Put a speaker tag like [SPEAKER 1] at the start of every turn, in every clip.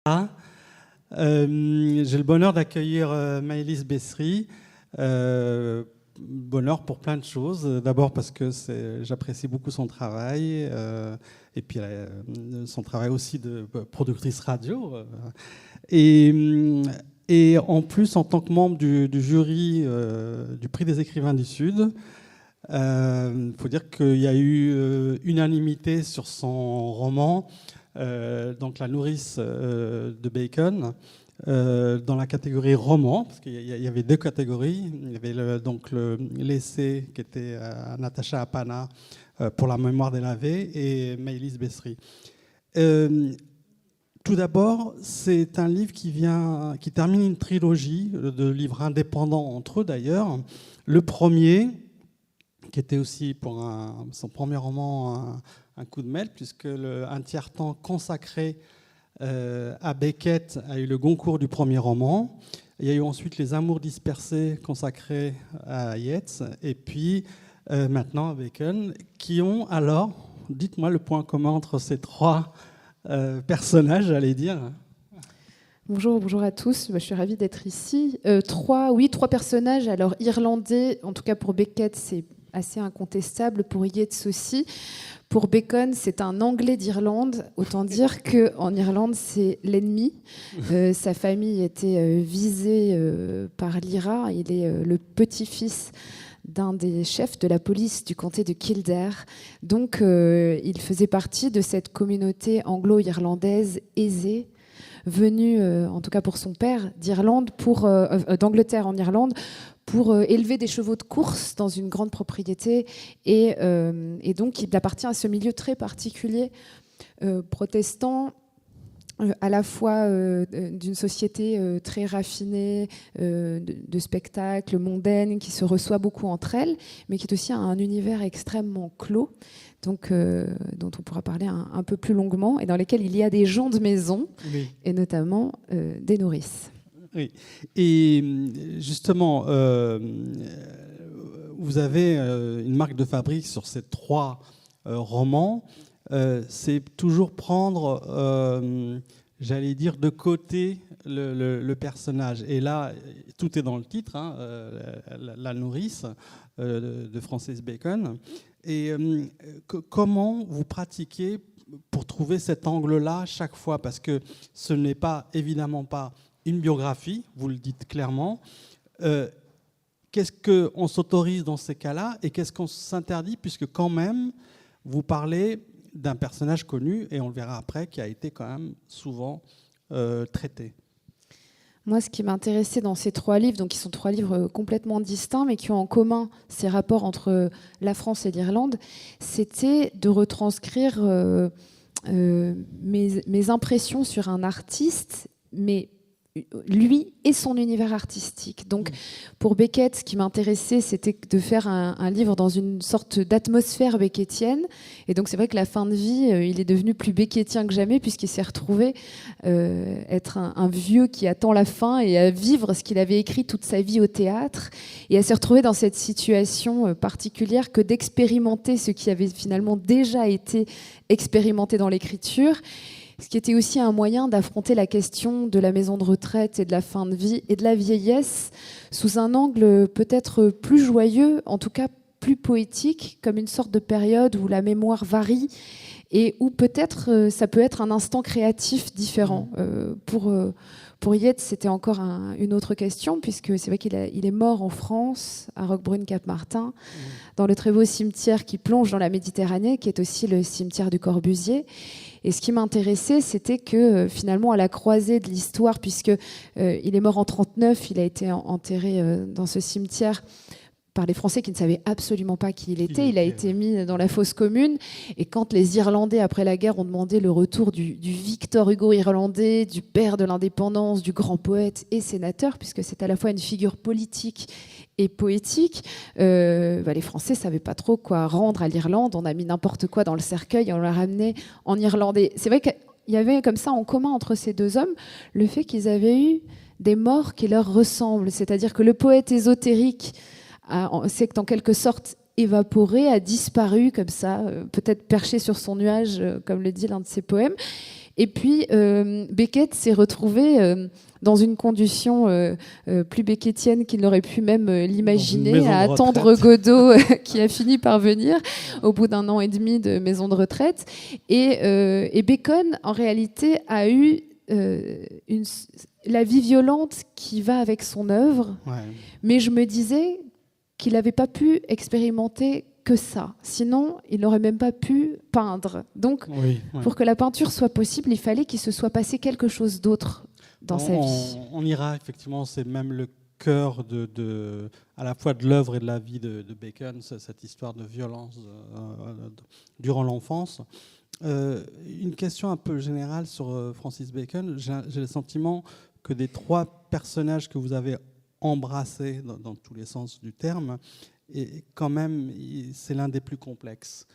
[SPEAKER 1] J'ai le bonheur d'accueillir Maëlys Besry. Bonheur pour plein de choses. D'abord parce que j'apprécie beaucoup son travail et puis son travail aussi de productrice radio. Et en plus, en tant que membre du jury du Prix des écrivains du Sud, faut dire qu'il y a eu unanimité sur son roman, donc La nourrice de Bacon, dans la catégorie roman, parce qu'il y avait deux catégories. Il y avait donc l'essai qui était Natacha Apana pour La mémoire délavée et Maëlys Besry. Tout d'abord, c'est un livre qui termine une trilogie de livres indépendants entre eux d'ailleurs. Le premier, qui était aussi pour son premier roman un coup de maître, puisque un tiers-temps consacré à Beckett a eu le Goncourt du premier roman. Il y a eu ensuite Les Amours dispersés consacrés à Yeats, et puis maintenant à Bacon, qui ont alors, dites-moi le point commun entre ces trois personnages, j'allais dire.
[SPEAKER 2] Bonjour à tous, je suis ravie d'être ici. Trois personnages, alors irlandais, en tout cas pour Beckett, c'est assez incontestable, pour Yeats aussi. Pour Bacon, c'est un Anglais d'Irlande. Autant dire qu'en Irlande, c'est l'ennemi. Sa famille était visée par l'IRA. Il est le petit-fils d'un des chefs de la police du comté de Kildare. Donc, il faisait partie de cette communauté anglo-irlandaise aisée, venue, en tout cas pour son père, d'Angleterre en Irlande, pour élever des chevaux de course dans une grande propriété. Et donc, il appartient à ce milieu très particulier, protestant, à la fois d'une société très raffinée, de spectacles, mondaine, qui se reçoit beaucoup entre elles, mais qui est aussi un univers extrêmement clos, donc, dont on pourra parler un peu plus longuement, et dans lesquels il y a des gens de maison, oui, et notamment des nourrices.
[SPEAKER 1] Oui. Et justement, vous avez une marque de fabrique sur ces trois romans. C'est toujours prendre, j'allais dire, de côté le personnage. Et là, tout est dans le titre, hein, La nourrice de Francis Bacon. Et comment vous pratiquez pour trouver cet angle-là chaque fois? Parce que ce n'est évidemment pas une biographie, vous le dites clairement. Qu'est-ce qu'on s'autorise dans ces cas-là et qu'est-ce qu'on s'interdit, puisque quand même, vous parlez d'un personnage connu, et on le verra après, qui a été quand même souvent traité.
[SPEAKER 2] Moi, ce qui m'intéressait dans ces trois livres, donc qui sont trois livres complètement distincts, mais qui ont en commun ces rapports entre la France et l'Irlande, c'était de retranscrire mes impressions sur un artiste, mais lui et son univers artistique. Donc, pour Beckett, ce qui m'intéressait, c'était de faire un livre dans une sorte d'atmosphère beckettienne. Et donc, c'est vrai que la fin de vie, il est devenu plus beckettien que jamais, puisqu'il s'est retrouvé être un vieux qui attend la fin et à vivre ce qu'il avait écrit toute sa vie au théâtre, et à se retrouver dans cette situation particulière que d'expérimenter ce qui avait finalement déjà été expérimenté dans l'écriture. Ce qui était aussi un moyen d'affronter la question de la maison de retraite et de la fin de vie et de la vieillesse sous un angle peut-être plus joyeux, en tout cas plus poétique, comme une sorte de période où la mémoire varie et où peut-être ça peut être un instant créatif différent. Pour Yeats, c'était encore une autre question, puisque c'est vrai qu'il est mort en France, à Roquebrune-Cap-Martin, dans le très beau cimetière qui plonge dans la Méditerranée, qui est aussi le cimetière du Corbusier. Et ce qui m'intéressait, c'était que finalement, à la croisée de l'histoire, puisque il est mort en 1939, il a été enterré dans ce cimetière par les Français qui ne savaient absolument pas qui il était. Il a été mis dans la fosse commune. Et quand les Irlandais, après la guerre, ont demandé le retour du Victor Hugo irlandais, du père de l'indépendance, du grand poète et sénateur, puisque c'est à la fois une figure politique et poétique, les Français ne savaient pas trop quoi rendre à l'Irlande. On a mis n'importe quoi dans le cercueil et on l'a ramené en irlandais. C'est vrai qu'il y avait comme ça en commun entre ces deux hommes le fait qu'ils avaient eu des morts qui leur ressemblent. C'est-à-dire que le poète ésotérique c'est en quelque sorte évaporé, a disparu comme ça, peut-être perché sur son nuage, comme le dit l'un de ses poèmes. Et puis, Beckett s'est retrouvé dans une condition plus beckettienne qu'il n'aurait pu même l'imaginer, à attendre Godot qui a fini par venir au bout d'1 an et demi de maison de retraite. Et Bacon, en réalité, a eu la vie violente qui va avec son œuvre. Ouais. Mais je me disais qu'il n'avait pas pu expérimenter que ça. Sinon, il n'aurait même pas pu peindre. Donc, pour que la peinture soit possible, il fallait qu'il se soit passé quelque chose d'autre dans sa vie.
[SPEAKER 1] On ira, effectivement, c'est même le cœur à la fois de l'œuvre et de la vie de Bacon, cette histoire de violence durant l'enfance. Une question un peu générale sur Francis Bacon. J'ai le sentiment que des 3 personnages que vous avez embrassés dans tous les sens du terme, et quand même, c'est l'un des plus complexes.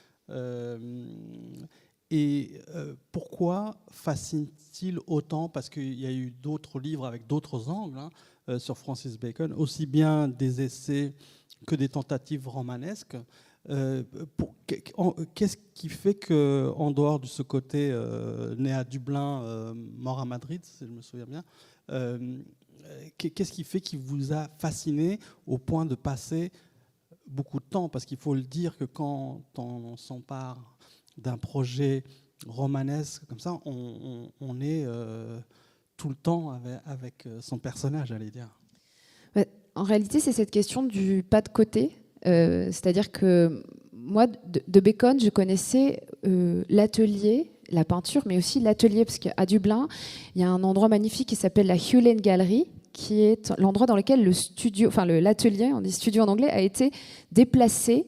[SPEAKER 1] Pourquoi fascine-t-il autant ? Parce qu'il y a eu d'autres livres avec d'autres angles sur Francis Bacon, aussi bien des essais que des tentatives romanesques. Qu'est-ce qui fait qu'en dehors de ce côté né à Dublin, mort à Madrid, si je me souviens bien, qu'est-ce qui fait qu'il vous a fasciné au point de passer beaucoup de temps? Parce qu'il faut le dire que quand on s'empare d'un projet romanesque comme ça, on est tout le temps avec son personnage, j'allais dire.
[SPEAKER 2] En réalité, c'est cette question du pas de côté. C'est-à-dire que moi, de Bacon, je connaissais l'atelier, la peinture, mais aussi l'atelier, parce qu'à Dublin, il y a un endroit magnifique qui s'appelle la Hugh Lane Gallery, qui est l'endroit dans lequel l'atelier, on dit studio en anglais, a été déplacé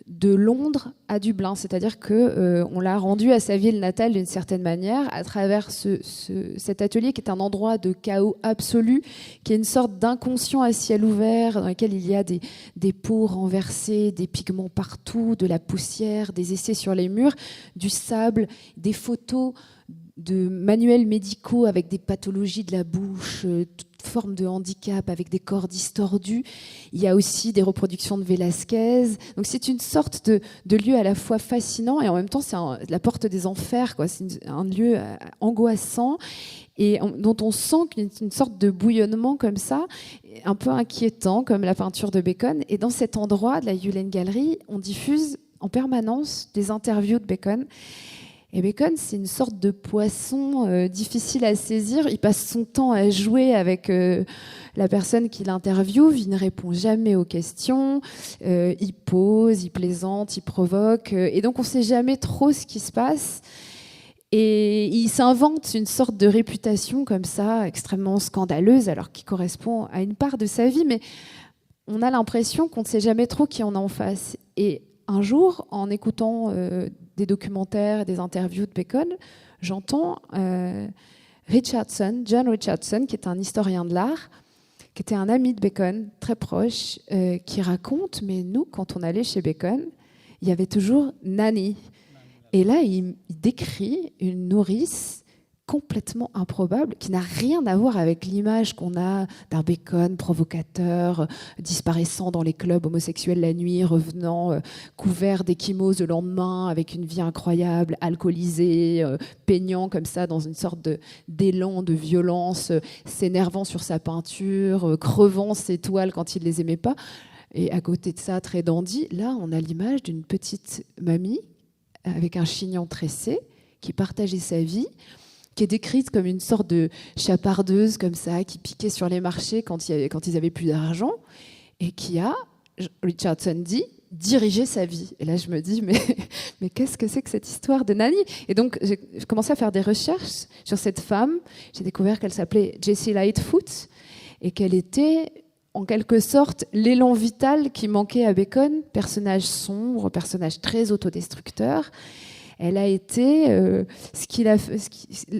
[SPEAKER 2] de Londres à Dublin, c'est-à-dire qu'on l'a rendu à sa ville natale d'une certaine manière à travers cet atelier qui est un endroit de chaos absolu, qui est une sorte d'inconscient à ciel ouvert dans lequel il y a des pots renversés, des pigments partout, de la poussière, des essais sur les murs, du sable, des photos de manuels médicaux avec des pathologies de la bouche, toute forme de handicap avec des corps distordus. Il y a aussi des reproductions de Velázquez. Donc c'est une sorte de lieu à la fois fascinant et en même temps c'est la porte des enfers, quoi. C'est un lieu angoissant et dont on sent qu'il y a une sorte de bouillonnement comme ça, un peu inquiétant comme la peinture de Bacon. Et dans cet endroit de la Hugh Lane Gallery, on diffuse en permanence des interviews de Bacon. Et Bacon, c'est une sorte de poisson difficile à saisir. Il passe son temps à jouer avec la personne qui l'interviewe. Il ne répond jamais aux questions. Il pose, il plaisante, il provoque. Et donc, on ne sait jamais trop ce qui se passe. Et il s'invente une sorte de réputation comme ça, extrêmement scandaleuse, alors qui correspond à une part de sa vie. Mais on a l'impression qu'on ne sait jamais trop qui on a en face. Et un jour, en écoutant des documentaires et des interviews de Bacon, j'entends John Richardson, qui est un historien de l'art, qui était un ami de Bacon, très proche, qui raconte, mais nous, quand on allait chez Bacon, il y avait toujours Nanny. Et là, il décrit une nourrice complètement improbable, qui n'a rien à voir avec l'image qu'on a d'un Bacon provocateur, disparaissant dans les clubs homosexuels la nuit, revenant couvert d'échymoses le lendemain, avec une vie incroyable, alcoolisé, peignant comme ça dans une sorte d'élan de violence, s'énervant sur sa peinture, crevant ses toiles quand il les aimait pas. Et à côté de ça, très dandy, là, on a l'image d'une petite mamie avec un chignon tressé qui partageait sa vie, qui est décrite comme une sorte de chapardeuse comme ça, qui piquait sur les marchés quand ils avaient plus d'argent, et qui a, Richardson dit, dirigé sa vie. Et là, je me dis, mais qu'est-ce que c'est que cette histoire de Nanny ? Et donc, j'ai commencé à faire des recherches sur cette femme. J'ai découvert qu'elle s'appelait Jessie Lightfoot et qu'elle était en quelque sorte l'élan vital qui manquait à Bacon, personnage sombre, personnage très autodestructeur. Elle a été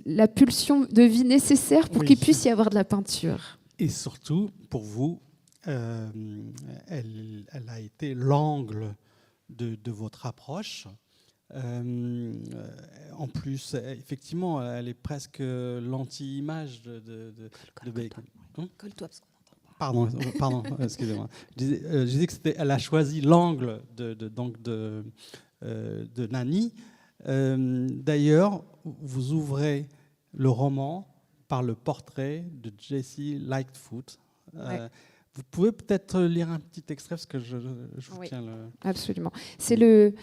[SPEAKER 2] la pulsion de vie nécessaire pour qu'il puisse y avoir de la peinture.
[SPEAKER 1] Et surtout, pour vous, elle a été l'angle de votre approche. En plus, effectivement, elle est presque l'anti-image de Bacon.
[SPEAKER 2] Colle-toi parce qu'on n'entend pas.
[SPEAKER 1] Pardon, excusez-moi. Je disais qu'elle a choisi l'angle de Nanny. D'ailleurs, vous ouvrez le roman par le portrait de Jessie Lightfoot. Vous pouvez peut-être lire un petit extrait parce que je vous tiens le...
[SPEAKER 2] Absolument. C'est le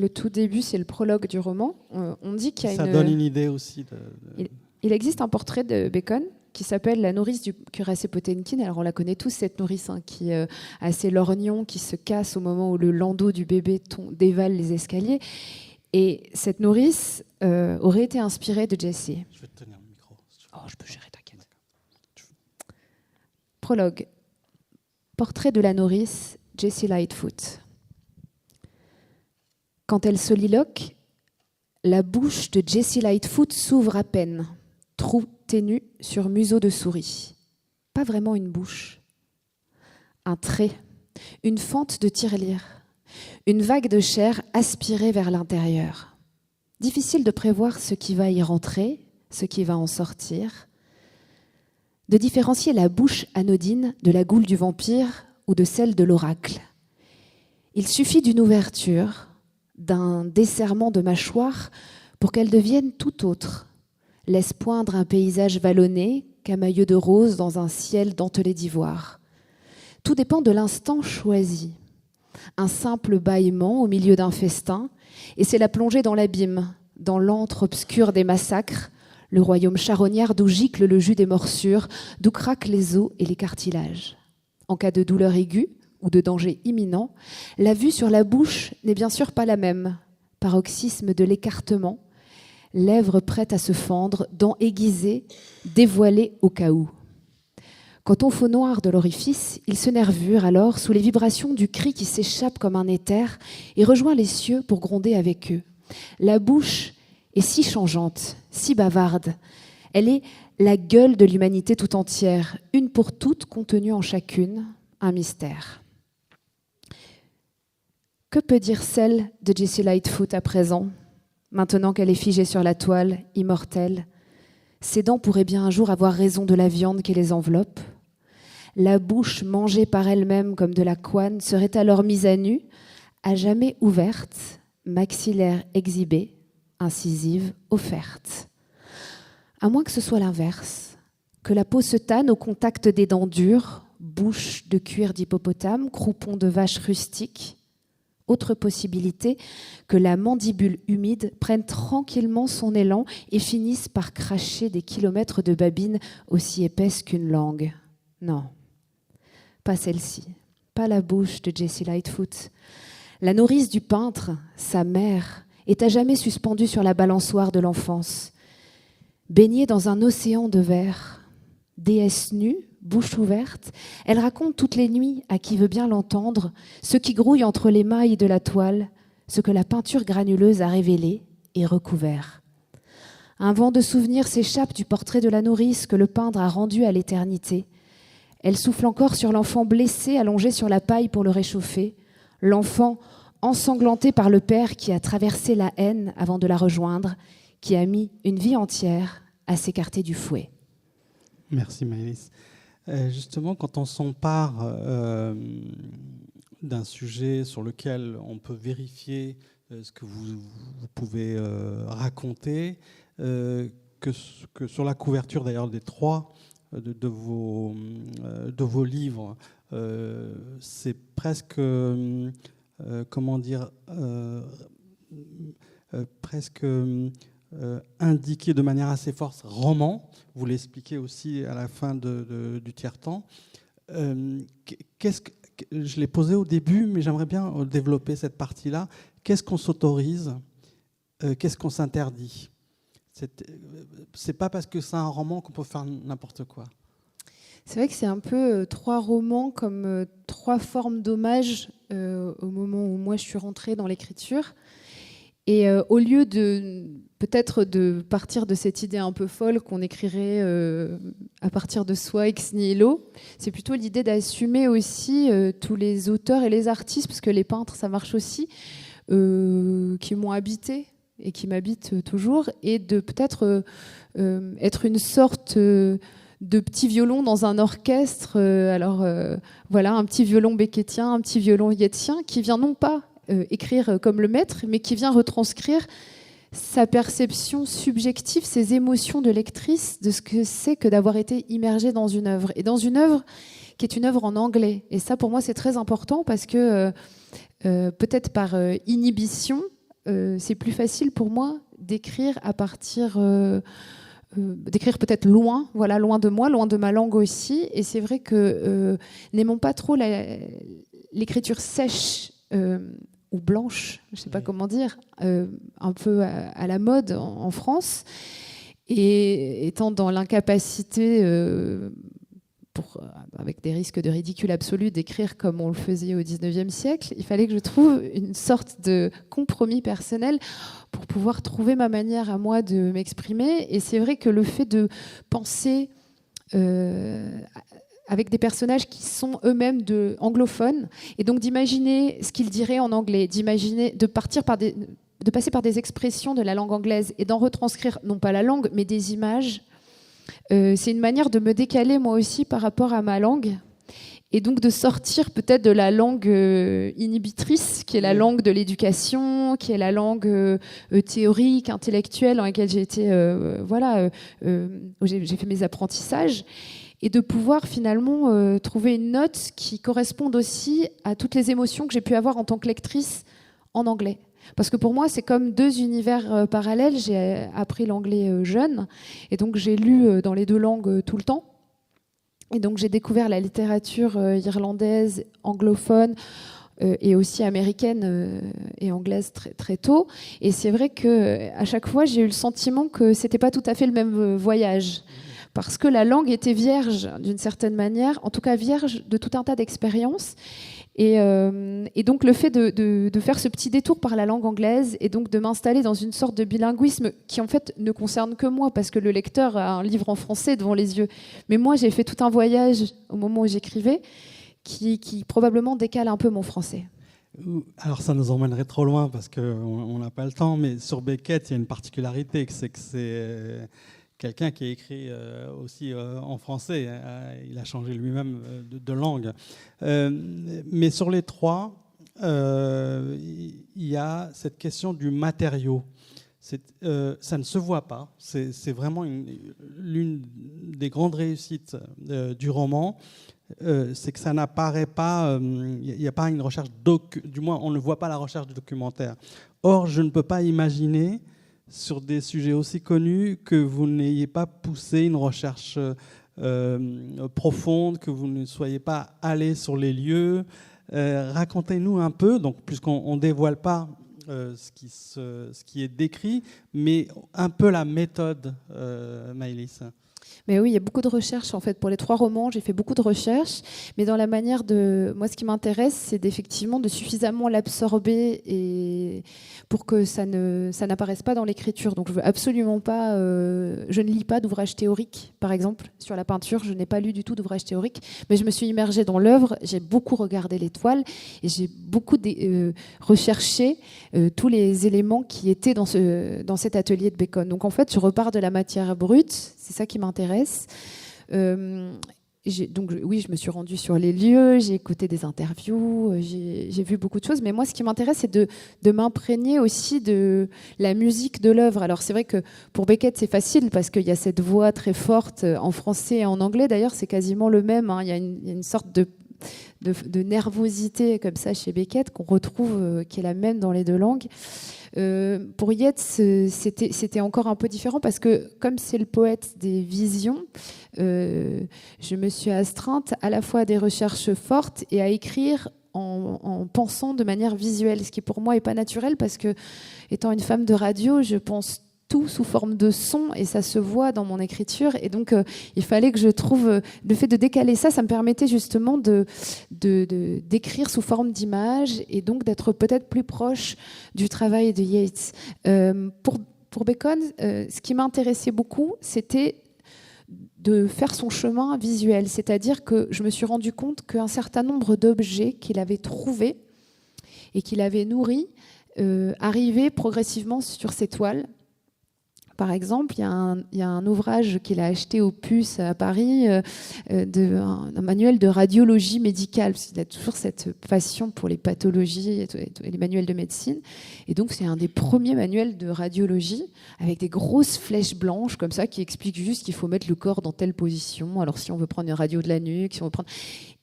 [SPEAKER 2] tout début, c'est le prologue du roman. On dit qu'il y a
[SPEAKER 1] Ça donne une idée aussi.
[SPEAKER 2] Il existe un portrait de Bacon qui s'appelle la nourrice du cuirassé Potemkin. Alors on la connaît tous, cette nourrice qui a assez lorgnon, qui se casse au moment où le landau du bébé dévale les escaliers. Et cette nourrice aurait été inspirée de Jessie.
[SPEAKER 1] Je vais te tenir le micro.
[SPEAKER 2] Oh, je peux gérer, t'inquiète. Prologue. Portrait de la nourrice, Jessie Lightfoot. Quand elle soliloque, la bouche de Jessie Lightfoot s'ouvre à peine, trou ténu sur museau de souris. Pas vraiment une bouche. Un trait, une fente de tirelire, une vague de chair aspirée vers l'intérieur. Difficile de prévoir ce qui va y rentrer, ce qui va en sortir. De différencier la bouche anodine de la goule du vampire ou de celle de l'oracle. Il suffit d'une ouverture, d'un desserrement de mâchoire pour qu'elle devienne tout autre, laisse poindre un paysage vallonné, camailleux de roses dans un ciel dentelé d'ivoire. Tout dépend de l'instant choisi. Un simple bâillement au milieu d'un festin, et c'est la plongée dans l'abîme, dans l'antre obscur des massacres, le royaume charognard d'où gicle le jus des morsures, d'où craquent les os et les cartilages. En cas de douleur aiguë ou de danger imminent, la vue sur la bouche n'est bien sûr pas la même. Paroxysme de l'écartement, lèvres prêtes à se fendre, dents aiguisées, dévoilées au cas où. Quant au faux noir de l'orifice, il se nervure alors sous les vibrations du cri qui s'échappe comme un éther et rejoint les cieux pour gronder avec eux. La bouche est si changeante, si bavarde. Elle est la gueule de l'humanité tout entière, une pour toutes, contenue en chacune, un mystère. Que peut dire celle de Jessie Lightfoot à présent, maintenant qu'elle est figée sur la toile, immortelle? Ses dents pourraient bien un jour avoir raison de la viande qui les enveloppe. La bouche mangée par elle-même comme de la couenne serait alors mise à nu, à jamais ouverte, maxillaire exhibé, incisive offerte. À moins que ce soit l'inverse, que la peau se tanne au contact des dents dures, bouche de cuir d'hippopotame, croupon de vache rustique. Autre possibilité, que la mandibule humide prenne tranquillement son élan et finisse par cracher des kilomètres de babine aussi épaisse qu'une langue. Non, pas celle-ci, pas la bouche de Jessie Lightfoot. La nourrice du peintre, sa mère, est à jamais suspendue sur la balançoire de l'enfance. Baignée dans un océan de verre, déesse nue, bouche ouverte, elle raconte toutes les nuits à qui veut bien l'entendre ce qui grouille entre les mailles de la toile, ce que la peinture granuleuse a révélé et recouvert. Un vent de souvenirs s'échappe du portrait de la nourrice que le peintre a rendu à l'éternité. Elle souffle encore sur l'enfant blessé allongé sur la paille pour le réchauffer, l'enfant ensanglanté par le père qui a traversé la haine avant de la rejoindre, qui a mis une vie entière à s'écarter du fouet.
[SPEAKER 1] Merci Maëlys. Justement, quand on s'empare d'un sujet sur lequel on peut vérifier ce que vous pouvez raconter, que sur la couverture d'ailleurs des trois de vos livres, c'est presque, comment dire, presque indiqué de manière assez forte, roman. Vous l'expliquez aussi à la fin du tiers-temps. Je l'ai posé au début, mais j'aimerais bien développer cette partie-là. Qu'est-ce qu'on s'autorise? Qu'est-ce qu'on s'interdit? C'est pas parce que c'est un roman qu'on peut faire n'importe quoi.
[SPEAKER 2] C'est vrai que c'est un peu trois romans comme trois formes d'hommage au moment où moi je suis rentrée dans l'écriture. Et au lieu de peut-être de partir de cette idée un peu folle qu'on écrirait à partir de soi ex nihilo, c'est plutôt l'idée d'assumer aussi tous les auteurs et les artistes, parce que les peintres ça marche aussi, qui m'ont habité et qui m'habitent toujours, et de peut-être être une sorte de petit violon dans un orchestre. Voilà, un petit violon beckettien, un petit violon yeatsien qui vient non pas écrire comme le maître, mais qui vient retranscrire sa perception subjective, ses émotions de lectrice de ce que c'est que d'avoir été immergée dans une œuvre. Et dans une œuvre qui est une œuvre en anglais. Et ça, pour moi, c'est très important parce que peut-être par inhibition, c'est plus facile pour moi d'écrire à partir... d'écrire peut-être loin, voilà, loin de moi, loin de ma langue aussi. Et c'est vrai que n'aimons pas trop l'écriture sèche ou blanche, je ne sais pas comment dire, un peu à la mode en France. Et étant dans l'incapacité, avec des risques de ridicule absolu, d'écrire comme on le faisait au XIXe siècle, il fallait que je trouve une sorte de compromis personnel pour pouvoir trouver ma manière à moi de m'exprimer. Et c'est vrai que le fait de penser avec des personnages qui sont eux-mêmes anglophones, et donc d'imaginer ce qu'ils diraient en anglais, de passer par des expressions de la langue anglaise et d'en retranscrire, non pas la langue, mais des images. C'est une manière de me décaler moi aussi par rapport à ma langue, et donc de sortir peut-être de la langue inhibitrice, qui est la langue de l'éducation, qui est la langue théorique, intellectuelle, dans laquelle j'ai été, où j'ai fait mes apprentissages, et de pouvoir finalement trouver une note qui corresponde aussi à toutes les émotions que j'ai pu avoir en tant que lectrice en anglais. Parce que pour moi, c'est comme deux univers parallèles. J'ai appris l'anglais jeune, et donc j'ai lu dans les deux langues tout le temps. Et donc j'ai découvert la littérature irlandaise, anglophone, et aussi américaine et anglaise très, très tôt. Et c'est vrai qu'à chaque fois, j'ai eu le sentiment que c'était pas tout à fait le même voyage. Parce que la langue était vierge d'une certaine manière, en tout cas vierge de tout un tas d'expériences. Et donc le fait de faire ce petit détour par la langue anglaise, et donc de m'installer dans une sorte de bilinguisme qui en fait ne concerne que moi, parce que le lecteur a un livre en français devant les yeux. Mais moi, j'ai fait tout un voyage au moment où j'écrivais qui probablement décale un peu mon français.
[SPEAKER 1] Alors ça nous emmènerait trop loin parce qu'on n'a pas le temps, mais sur Beckett, il y a une particularité, c'est que c'est quelqu'un qui a écrit aussi en français. Il a changé lui-même de langue. Mais sur les trois, il y a cette question du matériau. Ça ne se voit pas. C'est vraiment l'une des grandes réussites du roman. C'est que ça n'apparaît pas, il n'y a pas une recherche, du moins on ne voit pas la recherche de documentaire. Or, je ne peux pas imaginer sur des sujets aussi connus que vous n'ayez pas poussé une recherche profonde, que vous ne soyez pas allé sur les lieux. Racontez-nous un peu, donc, puisqu'on ne dévoile pas ce qui est décrit, mais un peu la méthode, Maëlys.
[SPEAKER 2] Mais oui, il y a beaucoup de recherches en fait pour les trois romans. J'ai fait beaucoup de recherches, mais dans la manière de moi, ce qui m'intéresse, c'est effectivement de suffisamment l'absorber et pour que ça n'apparaisse pas dans l'écriture. Donc, je veux absolument pas. Je ne lis pas d'ouvrage théorique, par exemple, sur la peinture. Je n'ai pas lu du tout d'ouvrage théorique, mais je me suis immergée dans l'œuvre. J'ai beaucoup regardé les toiles et j'ai beaucoup recherché tous les éléments qui étaient dans cet atelier de Bacon. Donc, en fait, je repars de la matière brute. C'est ça qui m'intéresse. Donc oui, je me suis rendue sur les lieux, j'ai écouté des interviews, j'ai vu beaucoup de choses. Mais moi, ce qui m'intéresse, c'est de m'imprégner aussi de la musique de l'œuvre. Alors c'est vrai que pour Beckett, c'est facile parce qu'il y a cette voix très forte en français et en anglais. D'ailleurs, c'est quasiment le même. Hein. Il y a une sorte de nervosité comme ça chez Beckett qu'on retrouve, qui est la même dans les deux langues. Pour Yeats, c'était encore un peu différent parce que comme c'est le poète des visions, je me suis astreinte à la fois à des recherches fortes et à écrire en pensant de manière visuelle, ce qui pour moi n'est pas naturel parce que, étant une femme de radio, je pense tout sous forme de son et ça se voit dans mon écriture, et donc il fallait que je trouve le fait de décaler ça me permettait justement d'écrire sous forme d'image et donc d'être peut-être plus proche du travail de Yeats. Pour Bacon, ce qui m'intéressait beaucoup, c'était de faire son chemin visuel, c'est-à-dire que je me suis rendu compte qu'un certain nombre d'objets qu'il avait trouvés et qu'il avait nourris arrivaient progressivement sur ses toiles. Par exemple, il y a un ouvrage qu'il a acheté au Puce à Paris, un manuel de radiologie médicale, parce qu'il a toujours cette passion pour les pathologies et les manuels de médecine. Et donc, c'est un des premiers manuels de radiologie, avec des grosses flèches blanches, comme ça, qui expliquent juste qu'il faut mettre le corps dans telle position. Alors, si on veut prendre une radio de la nuque, si on veut prendre...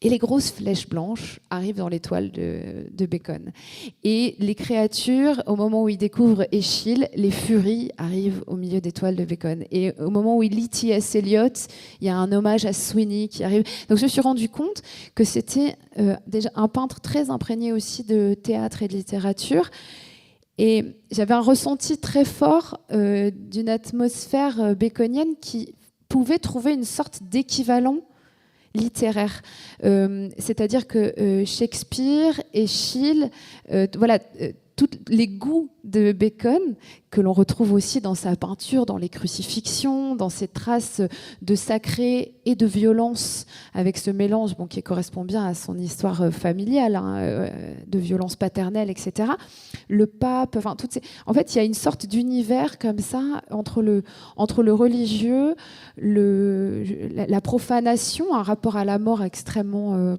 [SPEAKER 2] Et les grosses flèches blanches arrivent dans l'étoile de Bacon. Et les créatures, au moment où ils découvrent Échille, les furies arrivent au milieu des toiles de Bacon. Et au moment où il lit T.S. Eliot, il y a un hommage à Sweeney qui arrive. Donc je me suis rendu compte que c'était déjà un peintre très imprégné aussi de théâtre et de littérature. Et j'avais un ressenti très fort d'une atmosphère baconienne qui pouvait trouver une sorte d'équivalent littéraire. C'est-à-dire que Shakespeare, Échille, tous les goûts de Bacon, que l'on retrouve aussi dans sa peinture, dans les crucifixions, dans ses traces de sacré et de violence, avec ce mélange qui correspond bien à son histoire familiale, de violence paternelle, etc. Le pape, en fait, il y a une sorte d'univers comme ça entre le religieux, la profanation, un rapport à la mort extrêmement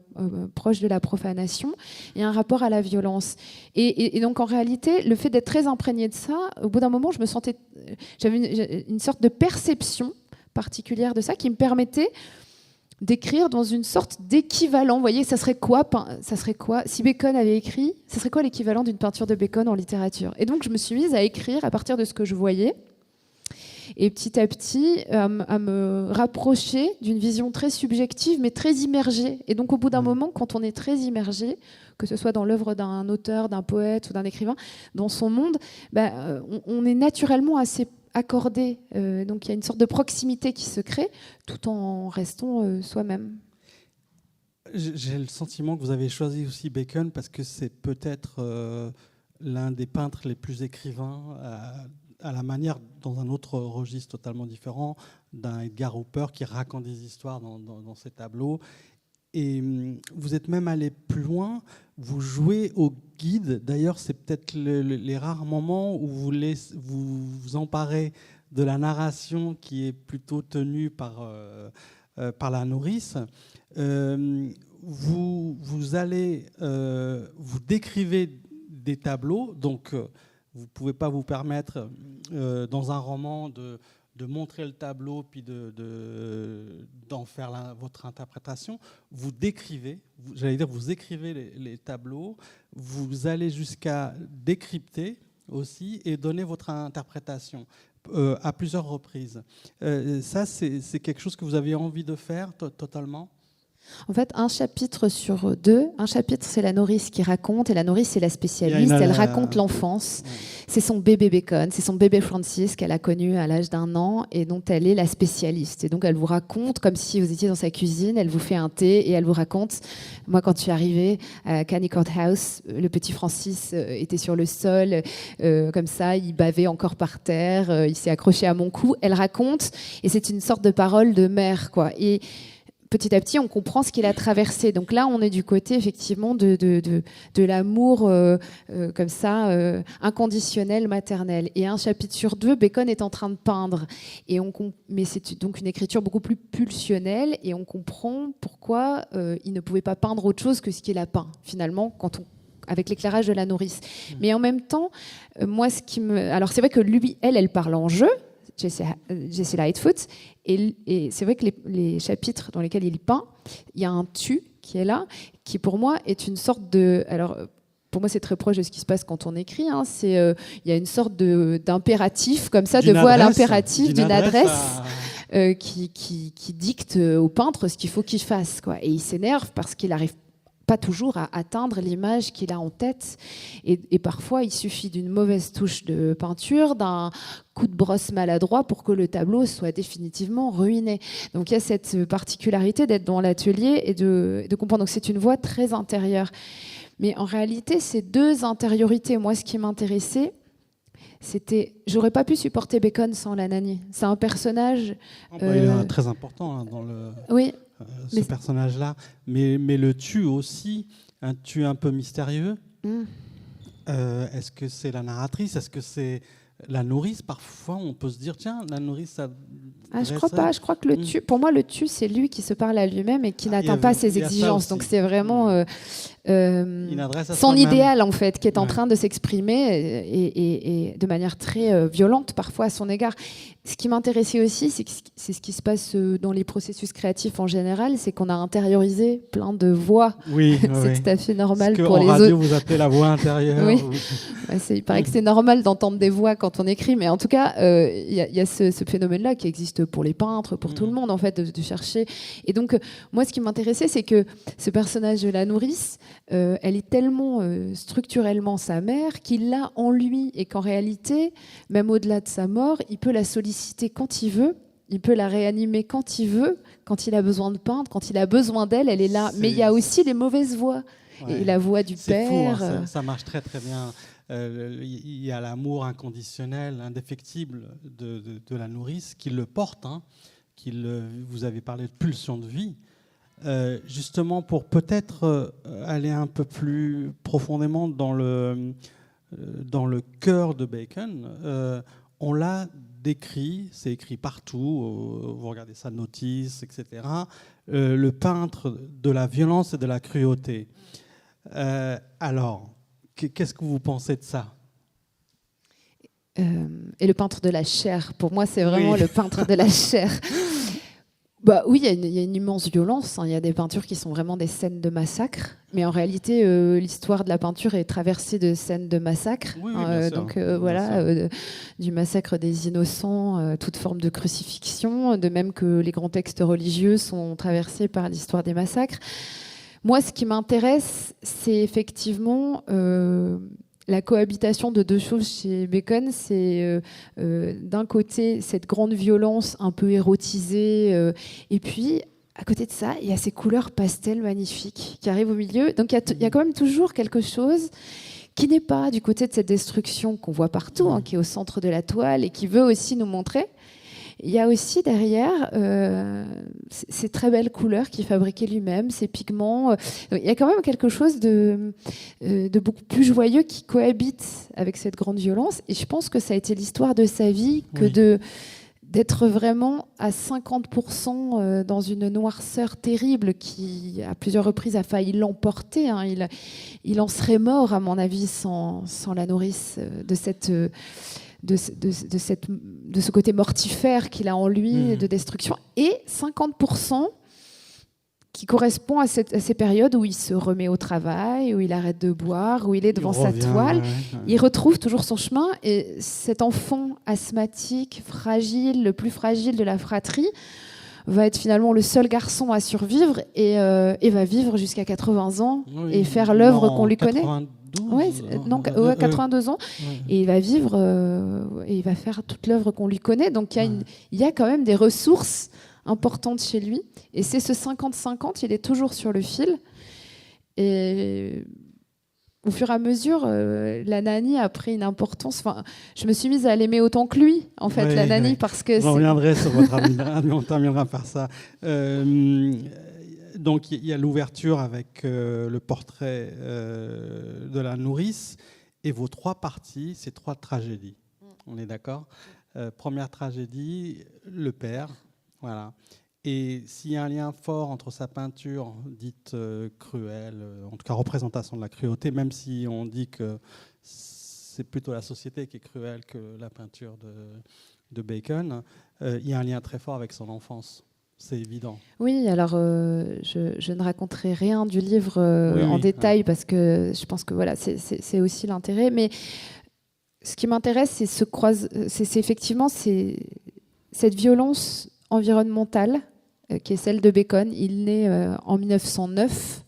[SPEAKER 2] proche de la profanation, et un rapport à la violence. Et donc, en réalité, le fait d'être très imprégné de ça, au bout d'un moment, j'avais une sorte de perception particulière de ça qui me permettait d'écrire dans une sorte d'équivalent. Vous voyez, ça serait quoi si Bacon avait écrit, ça serait quoi l'équivalent d'une peinture de Bacon en littérature? Et donc, je me suis mise à écrire à partir de ce que je voyais. Et petit à petit, à me rapprocher d'une vision très subjective, mais très immergée. Et donc, au bout d'un moment, quand on est très immergé, que ce soit dans l'œuvre d'un auteur, d'un poète ou d'un écrivain, dans son monde, on est naturellement assez accordé. Donc, il y a une sorte de proximité qui se crée, tout en restant soi-même.
[SPEAKER 1] J'ai le sentiment que vous avez choisi aussi Bacon parce que c'est peut-être l'un des peintres les plus écrivains à la manière, dans un autre registre totalement différent, d'un Edgar Hooper qui raconte des histoires dans ses tableaux. Et vous êtes même allé plus loin, vous jouez au guide. D'ailleurs, c'est peut-être les rares moments où vous vous emparez de la narration qui est plutôt tenue par la nourrice. Vous allez, vous décrivez des tableaux, donc vous ne pouvez pas vous permettre dans un roman de montrer le tableau puis d'en faire votre interprétation. Vous décrivez, vous écrivez les tableaux, vous allez jusqu'à décrypter aussi et donner votre interprétation à plusieurs reprises. Ça, c'est quelque chose que vous aviez envie de faire totalement ?
[SPEAKER 2] En fait, un chapitre sur deux. Un chapitre, c'est la nourrice qui raconte, et la nourrice, c'est la spécialiste. Elle raconte l'enfance. Ouais. C'est son bébé Bacon, c'est son bébé Francis qu'elle a connu à l'âge d'1 an et dont elle est la spécialiste. Et donc, elle vous raconte comme si vous étiez dans sa cuisine, elle vous fait un thé et elle vous raconte. Moi, quand je suis arrivée à Cannycourt House, le petit Francis était sur le sol, comme ça, il bavait encore par terre, il s'est accroché à mon cou. Elle raconte, et c'est une sorte de parole de mère, quoi. Et petit à petit, on comprend ce qu'il a traversé. Donc là, on est du côté, effectivement, de l'amour comme ça, inconditionnel, maternel. Et un chapitre sur 2, Bacon est en train de peindre. Mais c'est donc une écriture beaucoup plus pulsionnelle, et on comprend pourquoi il ne pouvait pas peindre autre chose que ce qu'il a peint, finalement, avec l'éclairage de la nourrice. Mais en même temps, moi, alors c'est vrai que lui, elle parle en jeu, Jesse Lightfoot, et c'est vrai que les chapitres dans lesquels il peint, il y a un tu qui est là, qui pour moi est une sorte de... Alors, pour moi, c'est très proche de ce qui se passe quand on écrit. Il y a une sorte d'impératif, comme ça, de voile impératif d'une adresse qui dicte au peintre ce qu'il faut qu'il fasse, quoi. Et il s'énerve parce qu'il arrive pas toujours à atteindre l'image qu'il a en tête. Et parfois, il suffit d'une mauvaise touche de peinture, d'un coup de brosse maladroit pour que le tableau soit définitivement ruiné. Donc il y a cette particularité d'être dans l'atelier et de comprendre. Donc c'est une voix très intérieure. Mais en réalité, ces deux intériorités, moi, ce qui m'intéressait, j'aurais pas pu supporter Bacon sans la Nanny. C'est un personnage...
[SPEAKER 1] il est très important dans le...
[SPEAKER 2] Oui.
[SPEAKER 1] Ce personnage-là, mais le tu aussi, un tu un peu mystérieux. Est-ce que c'est la narratrice? Est-ce que c'est la nourrice, parfois, on peut se dire, tiens, la nourrice, ça...
[SPEAKER 2] Je crois pas. Je crois que pour moi, le tu, c'est lui qui se parle à lui-même et qui n'atteint pas ses exigences. Donc c'est vraiment son idéal, en fait, qui est en train de s'exprimer et de manière très violente, parfois, à son égard. Ce qui m'intéressait aussi, c'est ce qui se passe dans les processus créatifs en général, c'est qu'on a intériorisé plein de voix.
[SPEAKER 1] Oui,
[SPEAKER 2] c'est tout à fait normal
[SPEAKER 1] pour
[SPEAKER 2] les
[SPEAKER 1] autres. En radio, vous appelez la voix intérieure.
[SPEAKER 2] Oui. Il paraît que c'est normal d'entendre des voix quand on écrit, mais en tout cas, il y a ce phénomène-là qui existe pour les peintres, pour tout le monde, en fait, de chercher. Et donc, moi, ce qui m'intéressait, c'est que ce personnage de la nourrice, elle est tellement structurellement sa mère qu'il l'a en lui et qu'en réalité, même au-delà de sa mort, il peut la solliciter quand il veut, il peut la réanimer quand il veut, quand il a besoin de peindre, quand il a besoin d'elle, elle est là. Mais il y a aussi les mauvaises voix. Et la voix du père.
[SPEAKER 1] Fou, hein, ça marche très très bien. Il y a l'amour inconditionnel, indéfectible de la nourrice qui le porte. Hein, vous avez parlé de pulsion de vie. Justement, pour peut-être aller un peu plus profondément dans le cœur de Bacon, on l'a décrit, c'est écrit partout, vous regardez sa notice, etc. Le peintre de la violence et de la cruauté. Alors, qu'est-ce que vous pensez de ça ?
[SPEAKER 2] Et le peintre de la chair, pour moi, c'est vraiment le peintre de la chair. Oui, il y a une immense violence. Il y a des peintures qui sont vraiment des scènes de massacre. Mais en réalité, l'histoire de la peinture est traversée de scènes de massacre. Donc voilà, du massacre des innocents, toute forme de crucifixion, de même que les grands textes religieux sont traversés par l'histoire des massacres. Moi, ce qui m'intéresse, c'est effectivement la cohabitation de deux choses chez Bacon. C'est d'un côté cette grande violence un peu érotisée, et puis à côté de ça, il y a ces couleurs pastel magnifiques qui arrivent au milieu. Donc il y a quand même toujours quelque chose qui n'est pas du côté de cette destruction qu'on voit partout, qui est au centre de la toile et qui veut aussi nous montrer. Il y a aussi derrière ces très belles couleurs qu'il fabriquait lui-même, ces pigments. Il y a quand même quelque chose de beaucoup plus joyeux qui cohabite avec cette grande violence. Et je pense que ça a été l'histoire de sa vie que d'être vraiment à 50% dans une noirceur terrible qui, à plusieurs reprises, a failli l'emporter. Hein. Il en serait mort, à mon avis, sans la nourrice de ce côté mortifère qu'il a en lui, de destruction, et 50% qui correspond à ces périodes où il se remet au travail, où il arrête de boire, où il est devant sa toile. Il retrouve toujours son chemin, et cet enfant asthmatique, fragile, le plus fragile de la fratrie, va être finalement le seul garçon à survivre et va vivre jusqu'à 80 ans et faire l'œuvre qu'on lui connaît. 82 ans. Et il va vivre et il va faire toute l'œuvre qu'on lui connaît. Donc il y a quand même des ressources importantes chez lui. Et c'est ce 50-50, il est toujours sur le fil. Et au fur et à mesure, la Nani a pris une importance. Enfin, je me suis mise à l'aimer autant que lui, en fait, la Nani, parce que...
[SPEAKER 1] On reviendrait sur votre avis, on terminera par ça. Donc, il y a l'ouverture avec le portrait de la nourrice et vos trois parties, ces trois tragédies. On est d'accord ? Première tragédie, le père. Voilà. Et s'il y a un lien fort entre sa peinture dite cruelle, en tout cas représentation de la cruauté, même si on dit que c'est plutôt la société qui est cruelle que la peinture de Bacon, il y a un lien très fort avec son enfance. C'est évident.
[SPEAKER 2] Oui, alors je ne raconterai rien du livre en détail parce que je pense que voilà, c'est aussi l'intérêt. Mais ce qui m'intéresse, c'est effectivement cette violence environnementale qui est celle de Bacon. Il naît en 1909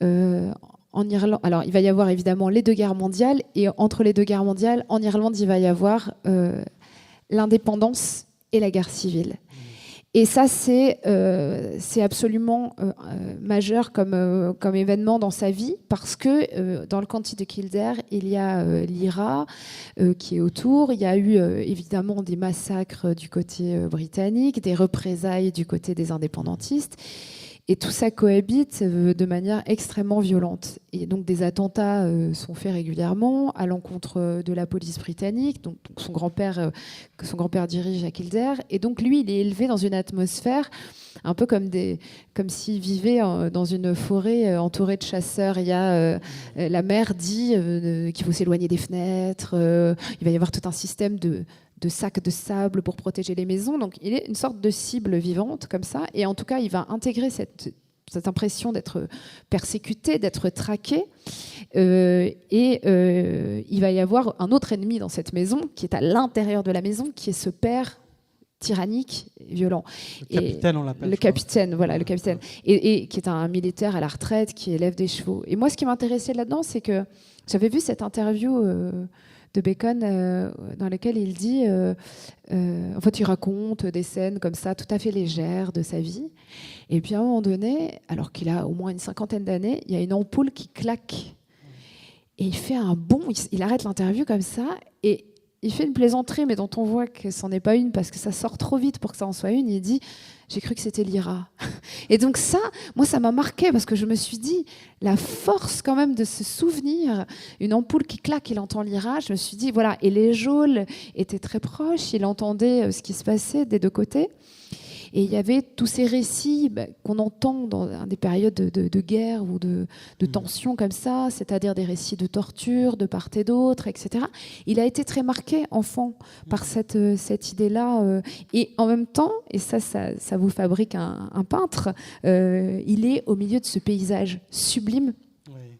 [SPEAKER 2] en Irlande. Alors, il va y avoir évidemment les deux guerres mondiales, et entre les deux guerres mondiales, en Irlande, il va y avoir l'indépendance et la guerre civile. Et ça, c'est absolument majeur comme événement dans sa vie, parce que dans le County de Kildare, il y a l'IRA qui est autour. Il y a eu évidemment des massacres du côté britannique, des représailles du côté des indépendantistes. Et tout ça cohabite de manière extrêmement violente. Et donc des attentats sont faits régulièrement à l'encontre de la police britannique, donc son grand-père, que son grand-père dirige à Kildare. Et donc lui, il est élevé dans une atmosphère un peu comme s'il vivait dans une forêt entourée de chasseurs. Il y a la mère dit qu'il faut s'éloigner des fenêtres. Il va y avoir tout un système de sacs de sable pour protéger les maisons. Donc il est une sorte de cible vivante comme ça. Et en tout cas, il va intégrer cette impression d'être persécuté, d'être traqué. Il va y avoir un autre ennemi dans cette maison qui est à l'intérieur de la maison, qui est ce père tyrannique et violent.
[SPEAKER 1] Le capitaine, on l'appelle.
[SPEAKER 2] Le capitaine, voilà, le capitaine. Et qui est un militaire à la retraite, qui élève des chevaux. Et moi, ce qui m'intéressait là-dedans, c'est que j'avais vu cette interview de Bacon dans laquelle il dit, en fait, il raconte des scènes comme ça, tout à fait légères de sa vie. Et puis à un moment donné, alors qu'il a au moins une 50aine d'années, il y a une ampoule qui claque. Et il fait un bond, il arrête l'interview comme ça, et il fait une plaisanterie, mais dont on voit que c'en est pas une, parce que ça sort trop vite pour que ça en soit une. Il dit « J'ai cru que c'était l'IRA ». Et donc ça, moi, ça m'a marqué, parce que je me suis dit, la force quand même de se souvenir, une ampoule qui claque, il entend l'IRA, je me suis dit, voilà, et les geôles étaient très proches, il entendait ce qui se passait des deux côtés. Et il y avait tous ces récits qu'on entend dans des périodes de guerre ou de tension comme ça, c'est-à-dire des récits de torture de part et d'autre, etc. Il a été très marqué, enfant, par cette idée-là. Et en même temps, et ça vous fabrique un peintre, il est au milieu de ce paysage sublime.
[SPEAKER 1] Oui.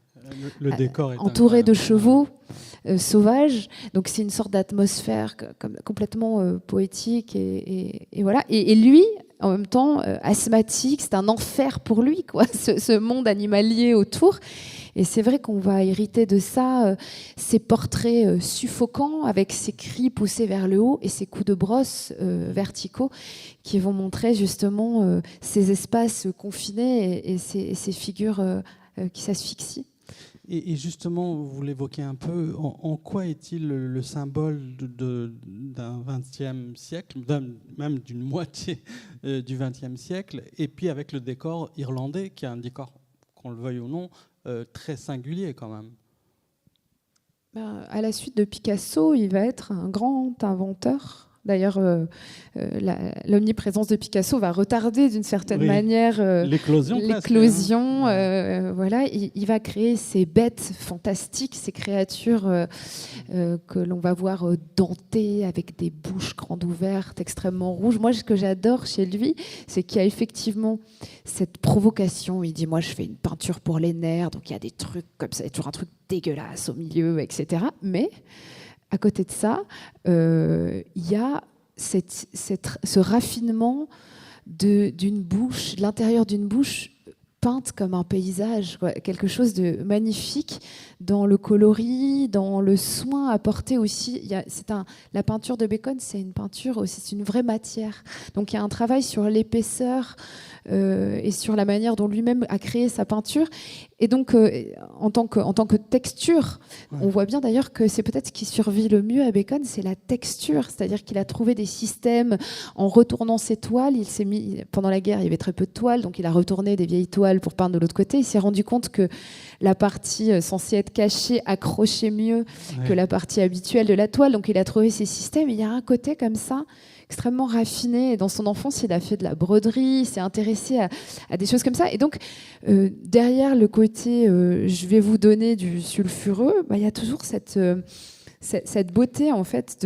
[SPEAKER 1] Le décor est
[SPEAKER 2] entouré de chevaux sauvages. Donc c'est une sorte d'atmosphère complètement poétique et voilà. Et lui, en même temps, asthmatique, c'est un enfer pour lui, quoi, ce monde animalier autour. Et c'est vrai qu'on va hériter de ça, ces portraits suffocants avec ces cris poussés vers le haut et ces coups de brosse verticaux qui vont montrer justement ces espaces confinés et ces figures qui s'asphyxient.
[SPEAKER 1] Et justement, vous l'évoquez un peu, en quoi est-il le symbole d'un XXe siècle, même d'une moitié du XXe siècle, et puis avec le décor irlandais, qui est un décor, qu'on le veuille ou non, très singulier quand même.
[SPEAKER 2] À la suite de Picasso, il va être un grand inventeur. D'ailleurs, l'omniprésence de Picasso va retarder d'une certaine manière l'éclosion. Voilà, il va créer ces bêtes fantastiques, ces créatures que l'on va voir dentées avec des bouches grandes ouvertes, extrêmement rouges. Moi, ce que j'adore chez lui, c'est qu'il y a effectivement cette provocation. Il dit, moi, je fais une peinture pour les nerfs, donc il y a des trucs comme ça, il y a toujours un truc dégueulasse au milieu, etc. Mais à côté de ça, il y a ce raffinement d'une bouche, de l'intérieur d'une bouche peinte comme un paysage, quoi, quelque chose de magnifique dans le coloris, dans le soin apporté aussi. La peinture de Bacon, c'est une peinture aussi, c'est une vraie matière. Donc il y a un travail sur l'épaisseur et sur la manière dont lui-même a créé sa peinture. Et donc, en tant que texture, on voit bien d'ailleurs que c'est peut-être ce qui survit le mieux à Bacon, c'est la texture. C'est-à-dire qu'il a trouvé des systèmes en retournant ses toiles. Pendant la guerre, il y avait très peu de toiles, donc il a retourné des vieilles toiles pour peindre de l'autre côté. Il s'est rendu compte que la partie censée être cachée accrochait mieux que la partie habituelle de la toile. Donc il a trouvé ces systèmes. Il y a un côté comme ça extrêmement raffiné. Et dans son enfance, il a fait de la broderie, il s'est intéressé à des choses comme ça. Et donc, derrière le côté je vais vous donner du sulfureux, il y a toujours cette beauté, en fait,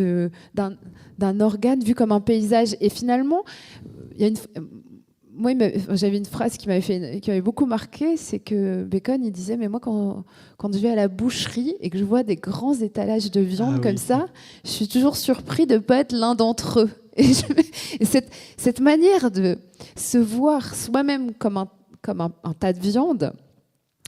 [SPEAKER 2] d'un organe vu comme un paysage. Et finalement, moi, j'avais une phrase qui m'avait beaucoup marqué, c'est que Bacon, il disait, mais moi, quand je vais à la boucherie et que je vois des grands étalages de viande comme ça, je suis toujours surpris de ne pas être l'un d'entre eux. Et cette manière de se voir soi-même comme un tas de viande,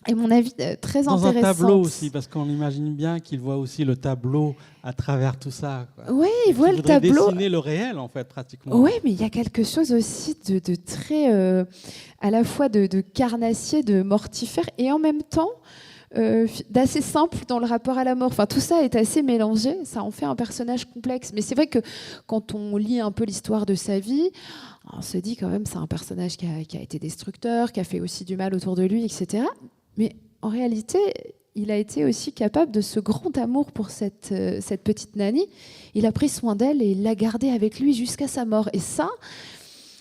[SPEAKER 2] est, à mon avis, très intéressante.
[SPEAKER 1] Dans un tableau aussi, parce qu'on imagine bien qu'il voit aussi le tableau à travers tout ça, quoi.
[SPEAKER 2] Oui, il voit le tableau.
[SPEAKER 1] Dessiner le réel, en fait, pratiquement.
[SPEAKER 2] Oui, mais il y a quelque chose aussi de très, à la fois de carnassier, de mortifère, et en même temps d'assez simple dans le rapport à la mort. Enfin, tout ça est assez mélangé, ça en fait un personnage complexe. Mais c'est vrai que quand on lit un peu l'histoire de sa vie, on se dit quand même c'est un personnage qui a été destructeur, qui a fait aussi du mal autour de lui, etc. Mais en réalité, il a été aussi capable de ce grand amour pour cette petite Nani. Il a pris soin d'elle et il l'a gardée avec lui jusqu'à sa mort. Et ça,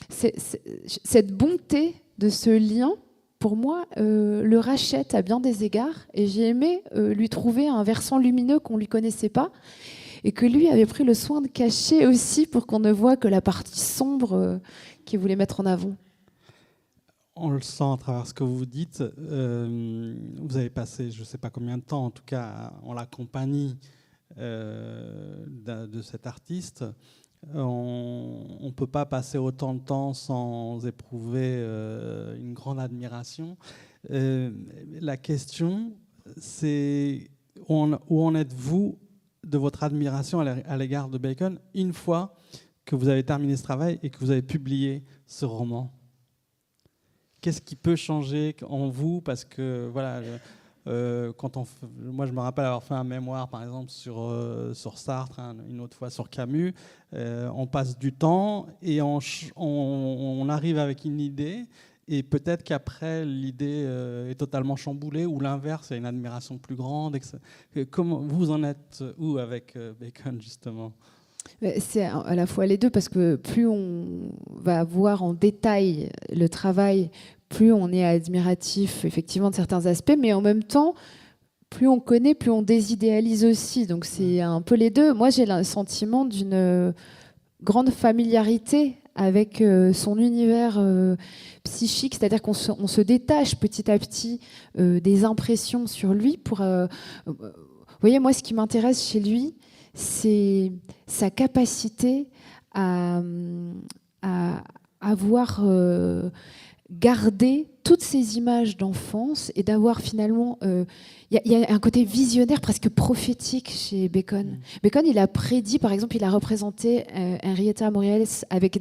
[SPEAKER 2] cette bonté de ce lien, pour moi, le rachète à bien des égards. Et j'ai aimé lui trouver un versant lumineux qu'on ne lui connaissait pas et que lui avait pris le soin de cacher aussi pour qu'on ne voit que la partie sombre qu'il voulait mettre en avant.
[SPEAKER 1] On le sent à travers ce que vous dites. Vous avez passé, je ne sais pas combien de temps, en tout cas, en la compagnie de cet artiste. On ne peut pas passer autant de temps sans éprouver une grande admiration. La question, c'est où en êtes-vous de votre admiration à l'égard de Bacon une fois que vous avez terminé ce travail et que vous avez publié ce roman? Qu'est-ce qui peut changer en vous? Parce que voilà, moi je me rappelle avoir fait un mémoire par exemple sur Sartre, une autre fois sur Camus. On passe du temps et on arrive avec une idée et peut-être qu'après l'idée est totalement chamboulée ou l'inverse, il y a une admiration plus grande. Comment vous en êtes où avec Bacon justement?
[SPEAKER 2] C'est à la fois les deux, parce que plus on va voir en détail le travail, plus on est admiratif effectivement de certains aspects, mais en même temps, plus on connaît, plus on désidéalise aussi. Donc c'est un peu les deux. Moi, j'ai le sentiment d'une grande familiarité avec son univers psychique, c'est-à-dire qu'on se détache petit à petit des impressions sur lui. Vous voyez, moi, ce qui m'intéresse chez lui, c'est sa capacité à avoir gardé toutes ces images d'enfance et d'avoir finalement... Il y a un côté visionnaire, presque prophétique chez Bacon. Bacon, il a prédit, par exemple, il a représenté Henrietta Morales avec